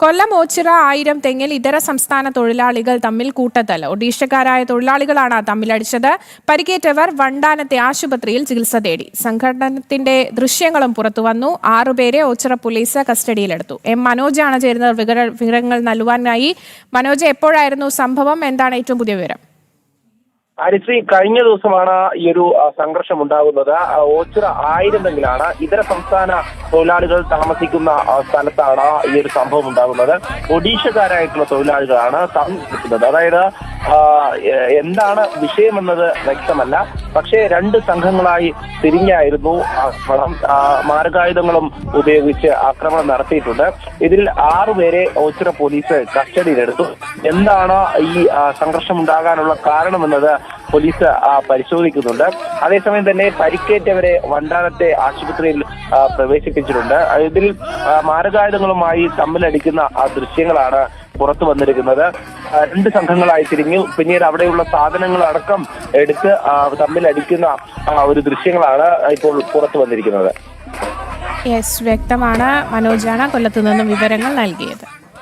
കൊല്ലം ഓച്ചിറ 1000 തെങ്ങിൽ ഇതര സംസ്ഥാന തൊഴിലാളികൾ തമ്മിൽ കൂട്ടത്തല്ല്. ഒഡീഷക്കാരായ തൊഴിലാളികളാണ് തമ്മിലടിച്ചത്. പരിക്കേറ്റവർ വണ്ടാനത്തെ ആശുപത്രിയിൽ ചികിത്സ തേടി. സംഘടനത്തിന്റെ ദൃശ്യങ്ങളും പുറത്തുവന്നു. 6 പേരെ ഓച്ചിറ പോലീസ് കസ്റ്റഡിയിലെടുത്തു. മനോജാണ് ചേരുന്നത് വിവരങ്ങൾ നൽകുവാനായി. മനോജ്, എപ്പോഴായിരുന്നു സംഭവം? എന്താണ് ഏറ്റവും പുതിയ വിവരം? ഹരിശ്രീ, കഴിഞ്ഞ ദിവസമാണ് ഈ ഒരു സംഘർഷം ഉണ്ടാകുന്നത്. ഓച്ചിറ 1000 തെങ്ങിലാണ്. ഇതര സംസ്ഥാന തൊഴിലാളികൾ താമസിക്കുന്ന സ്ഥലത്താണ് ഈ ഒരു സംഭവം ഉണ്ടാകുന്നത്. ഒഡീഷക്കാരായിട്ടുള്ള തൊഴിലാളികളാണ് താമസിക്കുന്നത്. അതായത് എന്താണ് വിഷയമെന്നത് വ്യക്തമല്ല. പക്ഷേ 2 സംഘങ്ങളായി തിരിഞ്ഞായിരുന്നു ആക്രമണം. മാരകായുധങ്ങളും ഉപയോഗിച്ച് ആക്രമണം നടത്തിയിട്ടുണ്ട്. ഇതിൽ 6 പേരെ ഓച്ചിറ പോലീസ് കസ്റ്റഡിയിലെടുത്തു. എന്താണ് ഈ സംഘർഷം ഉണ്ടാകാനുള്ള കാരണമെന്നത് പോലീസ് പരിശോധിക്കുന്നുണ്ട്. അതേസമയം തന്നെ പരിക്കേറ്റവരെ വണ്ടാനത്തെ ആശുപത്രിയിൽ പ്രവേശിപ്പിച്ചിട്ടുണ്ട്. ഇതിൽ മാരകായുധങ്ങളുമായി തമ്മിലടിക്കുന്ന ദൃശ്യങ്ങളാണ് പുറത്തു വന്നിരിക്കുന്നത്. 2 സംഘങ്ങളായി തിരിഞ്ഞു. പിന്നീട് അവിടെയുള്ള സാധനങ്ങൾ അടക്കം എടുത്ത് തമ്മിലടിക്കുന്ന ഒരു ദൃശ്യങ്ങളാണ് ഇപ്പോൾ പുറത്തു വന്നിരിക്കുന്നത്. വ്യക്തമാണ്. മനോജാണ് കൊല്ലത്തു നിന്നും വിവരങ്ങൾ നൽകിയത്.